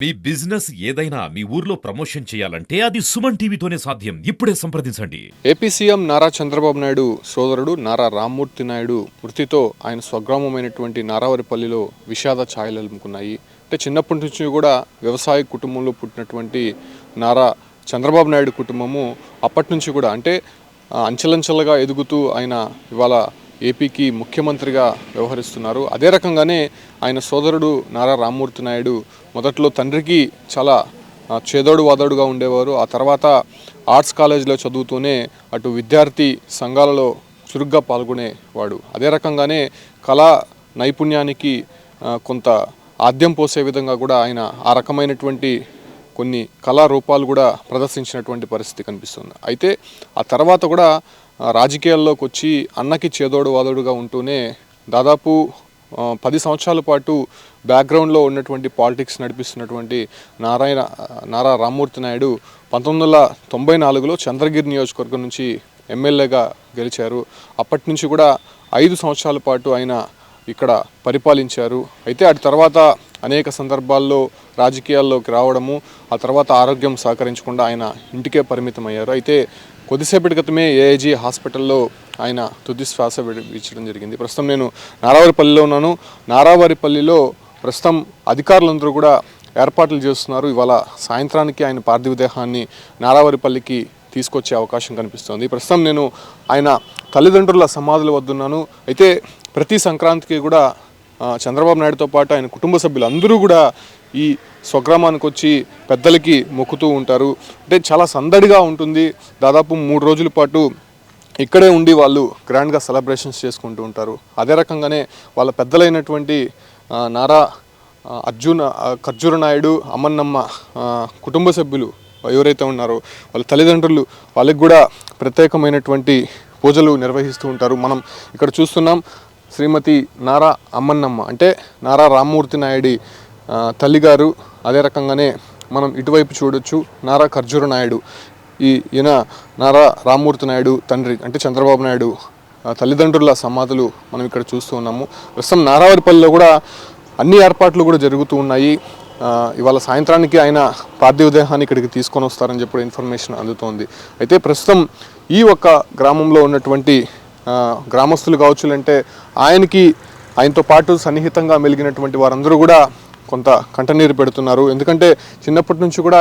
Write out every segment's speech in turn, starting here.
మీ business ఏదైనా మీ ఊర్లో promotion చేయాలంటే అది సుమన్ టీవీతోనే సాధ్యం. ఇప్పుడే సంప్రదించండి. ఏపీ సీఎం నారా చంద్రబాబు నాయుడు సోదరుడు నారా రామ్మూర్తి నాయుడు మృతితో ఆయన స్వగ్రామమైనటువంటి నారావారిపల్లిలో విషాద ఛాయలు అలుముకున్నాయి. అంటే చిన్నప్పటి నుంచి కూడా వ్యవసాయ కుటుంబంలో పుట్టినటువంటి నారా చంద్రబాబు నాయుడు కుటుంబము అప్పటి నుంచి కూడా అంటే అంచెలంచెలుగా ఎదుగుతూ ఆయన ఇవాళ ఏపీకి ముఖ్యమంత్రిగా వ్యవహరిస్తున్నారు. అదే రకంగానే ఆయన సోదరుడు నారా రామ్మూర్తి నాయుడు మొదట్లో తండ్రికి చాలా చేదోడు వాదోడుగా ఉండేవారు. ఆ తర్వాత ఆర్ట్స్ కాలేజీలో చదువుతూనే అటు విద్యార్థి సంఘాలలో చురుగ్గా పాల్గొనేవాడు. అదే రకంగానే కళా నైపుణ్యానికి కొంత ఆద్యం పోసే విధంగా కూడా ఆయన ఆ రకమైనటువంటి కొన్ని కళారూపాలు కూడా ప్రదర్శించినటువంటి పరిస్థితి కనిపిస్తుంది. అయితే ఆ తర్వాత కూడా రాజకీయాల్లోకి వచ్చి అన్నకి చేదోడు వాదోడుగా ఉంటూనే దాదాపు 10 సంవత్సరాల పాటు బ్యాక్గ్రౌండ్లో ఉన్నటువంటి పాలిటిక్స్ నడిపిస్తున్నటువంటి నారా రామ్మూర్తి నాయుడు 1994లో చంద్రగిరి నియోజకవర్గం నుంచి ఎమ్మెల్యేగా గెలిచారు. అప్పటి నుంచి కూడా 5 సంవత్సరాల పాటు ఆయన ఇక్కడ పరిపాలించారు. అయితే అటు తర్వాత అనేక సందర్భాల్లో రాజకీయాల్లోకి రావడము, ఆ తర్వాత ఆరోగ్యం సహకరించకుండా ఆయన ఇంటికే పరిమితమయ్యారు. అయితే కొద్దిసేపటి క్రితమే ఏఐజీ హాస్పిటల్లో ఆయన తుది శ్వాస విడిపించడం జరిగింది. ప్రస్తుతం నేను నారావారిపల్లిలో ఉన్నాను. నారావారిపల్లిలో ప్రస్తుతం అధికారులందరూ కూడా ఏర్పాట్లు చేస్తున్నారు. ఇవాళ సాయంత్రానికి ఆయన పార్థివ దేహాన్ని నారావారిపల్లికి తీసుకొచ్చే అవకాశం కనిపిస్తోంది. ప్రస్తుతం నేను ఆయన తల్లిదండ్రుల సమాధుల వద్ద ఉన్నాను. అయితే ప్రతి సంక్రాంతికి కూడా చంద్రబాబు నాయుడుతో పాటు ఆయన కుటుంబ సభ్యులు అందరూ కూడా ఈ స్వగ్రామానికి వచ్చి పెద్దలకి మొక్కుతూ ఉంటారు. అంటే చాలా సందడిగా ఉంటుంది. దాదాపు 3 రోజుల పాటు ఇక్కడే ఉండి వాళ్ళు గ్రాండ్గా సెలబ్రేషన్స్ చేసుకుంటూ ఉంటారు. అదే రకంగానే వాళ్ళ పెద్దలైనటువంటి నారా ఖర్జూర నాయుడు, అమ్మన్నమ్మ కుటుంబ సభ్యులు ఎవరైతే ఉన్నారో వాళ్ళ తల్లిదండ్రులు వాళ్ళకి కూడా ప్రత్యేకమైనటువంటి పూజలు నిర్వహిస్తూ ఉంటారు. మనం ఇక్కడ చూస్తున్నాం శ్రీమతి నారా అమ్మన్నమ్మ అంటే నారా రామ్మూర్తి నాయుడి తల్లిగారు. అదే రకంగానే మనం ఇటువైపు చూడొచ్చు నారా ఖర్జూర నాయుడు, ఈయన నారా రామ్మూర్తి నాయుడు తండ్రి అంటే చంద్రబాబు నాయుడు తల్లిదండ్రుల సమాధులు మనం ఇక్కడ చూస్తూ ఉన్నాము. ప్రస్తుతం నారావారిపల్లిలో కూడా అన్ని ఏర్పాట్లు కూడా జరుగుతూ ఉన్నాయి. ఇవాళ సాయంత్రానికి ఆయన పార్థివ దేహాన్ని ఇక్కడికి తీసుకొని వస్తారని చెప్పి ఇన్ఫర్మేషన్ అందుతోంది. అయితే ప్రస్తుతం ఈ ఒక్క గ్రామంలో ఉన్నటువంటి గ్రామస్తులు కావచ్చు అంటే ఆయనతో పాటు సన్నిహితంగా మెలిగినటువంటి వారందరూ కూడా కొంత కంటనీరు పెడుతున్నారు. ఎందుకంటే చిన్నప్పటి నుంచి కూడా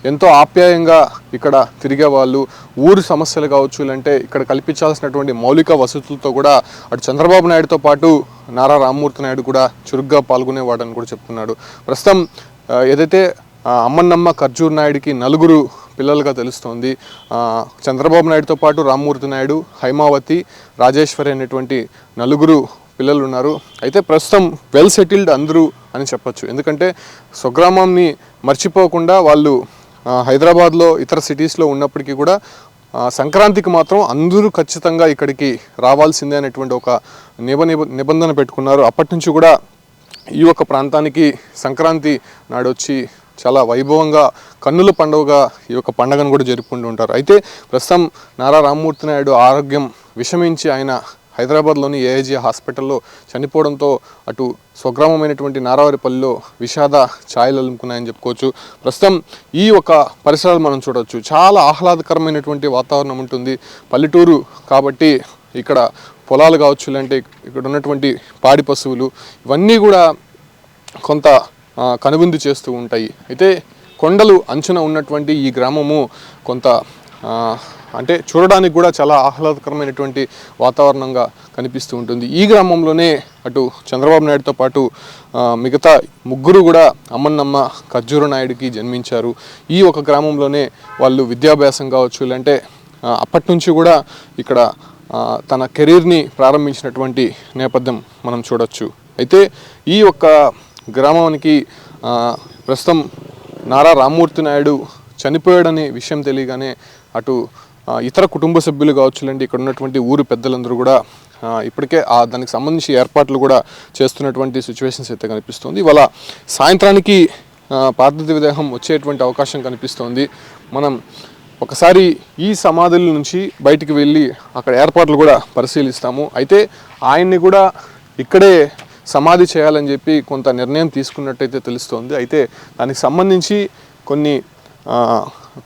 ఎంతో ఆప్యాయంగా ఇక్కడ తిరిగే వాళ్ళు, ఊరి సమస్యలు కావచ్చు అంటే ఇక్కడ కల్పించాల్సినటువంటి మౌలిక వసతులతో కూడా అటు చంద్రబాబు నాయుడుతో పాటు నారా రామ్మూర్తి నాయుడు కూడా చురుగ్గా పాల్గొనేవాడని కూడా చెప్తున్నాడు. ప్రస్తుతం ఏదైతే అమ్మన్నమ్మ ఖర్జూర్ నాయుడికి 4 పిల్లలుగా తెలుస్తోంది. చంద్రబాబు నాయుడుతో పాటు రామ్మూర్తి నాయుడు, హైమావతి, రాజేశ్వరి అనేటువంటి 4 పిల్లలు ఉన్నారు. అయితే ప్రస్తుతం వెల్ సెటిల్డ్ అందరూ అని చెప్పచ్చు. ఎందుకంటే స్వగ్రామాన్ని మర్చిపోకుండా వాళ్ళు హైదరాబాద్లో ఇతర సిటీస్లో ఉన్నప్పటికీ కూడా సంక్రాంతికి మాత్రం అందరూ ఖచ్చితంగా ఇక్కడికి రావాల్సిందే అనేటువంటి ఒక నిబంధన పెట్టుకున్నారు. అప్పటి నుంచి కూడా ఈ యొక్క ప్రాంతానికి సంక్రాంతి నాడు వచ్చి చాలా వైభవంగా కన్నుల పండుగగా ఈ యొక్క పండుగను కూడా జరుపుకుంటూ ఉంటారు. అయితే ప్రస్తుతం నారా రామ్మూర్తి నాయుడు ఆరోగ్యం విషమించి ఆయన హైదరాబాద్లోని ఏఐజీ హాస్పిటల్లో చనిపోవడంతో అటు స్వగ్రామమైనటువంటి నారావారిపల్లిలో విషాద ఛాయలు అలుముకున్నాయని చెప్పుకోవచ్చు. ప్రస్తుతం ఈ ఒక పరిసరాలు మనం చూడవచ్చు. చాలా ఆహ్లాదకరమైనటువంటి వాతావరణం ఉంటుంది. పల్లెటూరు కాబట్టి ఇక్కడ పొలాలు కావచ్చు అంటే ఇక్కడ ఉన్నటువంటి పాడి పశువులు ఇవన్నీ కూడా కొంత కనువిందు చేస్తూ ఉంటాయి. అయితే కొండలు అంచున ఉన్నటువంటి ఈ గ్రామము కొంత అంటే చూడడానికి కూడా చాలా ఆహ్లాదకరమైనటువంటి వాతావరణంగా కనిపిస్తూ ఉంటుంది. ఈ గ్రామంలోనే అటు చంద్రబాబు నాయుడుతో పాటు మిగతా 3 కూడా అమ్మన్నమ్మ ఖర్జూర నాయుడికి జన్మించారు. ఈ ఒక గ్రామంలోనే వాళ్ళు విద్యాభ్యాసం కావచ్చు అంటే అప్పటి నుంచి కూడా ఇక్కడ తన కెరీర్ని ప్రారంభించినటువంటి నేపథ్యం మనం చూడొచ్చు. అయితే ఈ ఒక్క గ్రామానికి ప్రస్తుతం నారా రామ్మూర్తి నాయుడు చనిపోయాడనే విషయం తెలియగానే అటు ఇతర కుటుంబ సభ్యులు కావచ్చులండి ఇక్కడ ఉన్నటువంటి ఊరు పెద్దలందరూ కూడా ఇప్పటికే దానికి సంబంధించి ఏర్పాట్లు కూడా చేస్తున్నటువంటి సిచ్యువేషన్స్ అయితే కనిపిస్తుంది. ఇవాళ సాయంత్రానికి పార్థివ దేహం వచ్చేటువంటి అవకాశం కనిపిస్తోంది. మనం ఒకసారి ఈ సమాధుల నుంచి బయటికి వెళ్ళి అక్కడ ఏర్పాట్లు కూడా పరిశీలిస్తాము. అయితే ఆయన్ని కూడా ఇక్కడే సమాధి చేయాలని చెప్పి కొంత నిర్ణయం తీసుకున్నట్టయితే తెలుస్తోంది. అయితే దానికి సంబంధించి కొన్ని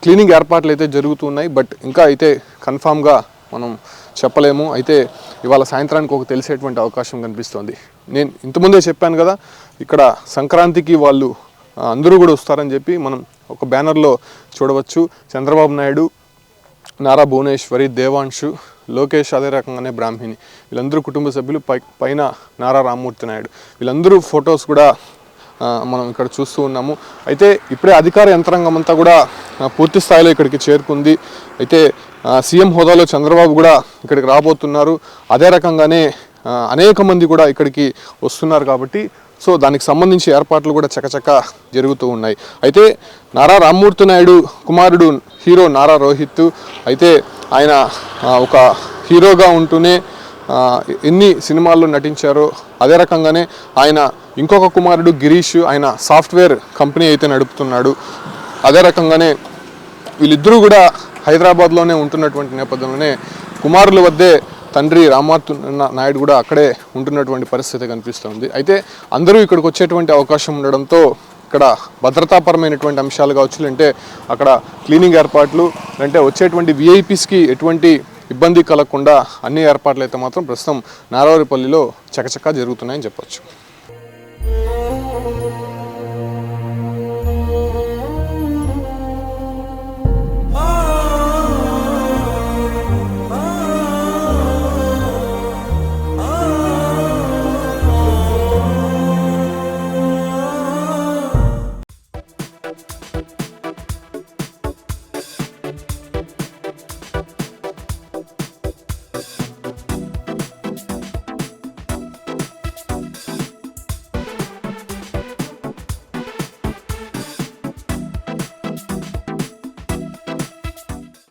క్లీనింగ్ ఏర్పాట్లు అయితే జరుగుతున్నాయి. బట్ ఇంకా అయితే కన్ఫామ్గా మనం చెప్పలేము. అయితే ఇవాళ సాయంత్రానికి ఒక తెలిసేటువంటి అవకాశం కనిపిస్తోంది. నేను ఇంతకుముందే చెప్పాను కదా, ఇక్కడ సంక్రాంతికి వాళ్ళు అందరూ కూడా వస్తారని చెప్పి మనం ఒక బ్యానర్లో చూడవచ్చు. చంద్రబాబు నాయుడు, నారా భువనేశ్వరి, దేవాంశు, లోకేష్, అదే రకంగానే బ్రాహ్మిణి, వీళ్ళందరూ కుటుంబ సభ్యులు, పైన నారా రామ్మూర్తి నాయుడు, వీళ్ళందరూ ఫొటోస్ కూడా మనం ఇక్కడ చూస్తూ ఉన్నాము. అయితే ఇప్పుడే అధికార యంత్రాంగం అంతా కూడా పూర్తి స్థాయిలో ఇక్కడికి చేరుకుంది. అయితే సీఎం హోదాలో చంద్రబాబు కూడా ఇక్కడికి రాబోతున్నారు. అదే రకంగానే అనేక మంది కూడా ఇక్కడికి వస్తున్నారు కాబట్టి సో దానికి సంబంధించి ఏర్పాట్లు కూడా చకచక జరుగుతూ ఉన్నాయి. అయితే నారా రామ్మూర్తి నాయుడు కుమారుడు హీరో నారా రోహిత్, అయితే ఆయన ఒక హీరోగా ఉంటూనే ఎన్ని సినిమాల్లో నటించారో అదే రకంగానే ఆయన ఇంకొక కుమారుడు గిరీష్, ఆయన సాఫ్ట్వేర్ కంపెనీ అయితే నడుపుతున్నాడు. అదే రకంగానే వీళ్ళిద్దరూ కూడా హైదరాబాద్లోనే ఉంటున్నటువంటి నేపథ్యంలోనే కుమారుల వద్దే తండ్రి రామ్మూర్తి నాయుడు కూడా అక్కడే ఉంటున్నటువంటి పరిస్థితి కనిపిస్తుంది. అయితే అందరూ ఇక్కడికి వచ్చేటువంటి అవకాశం ఉండడంతో ఇక్కడ భద్రతాపరమైనటువంటి అంశాలు కావచ్చు, అంటే అక్కడ క్లీనింగ్ ఏర్పాట్లు, అంటే వచ్చేటువంటి విఐపీస్కి ఎటువంటి ఇబ్బంది కలగకుండా అన్ని ఏర్పాట్లు అయితే మాత్రం ప్రస్తుతం నారావారిపల్లిలో చకచకా జరుగుతున్నాయని చెప్పొచ్చు.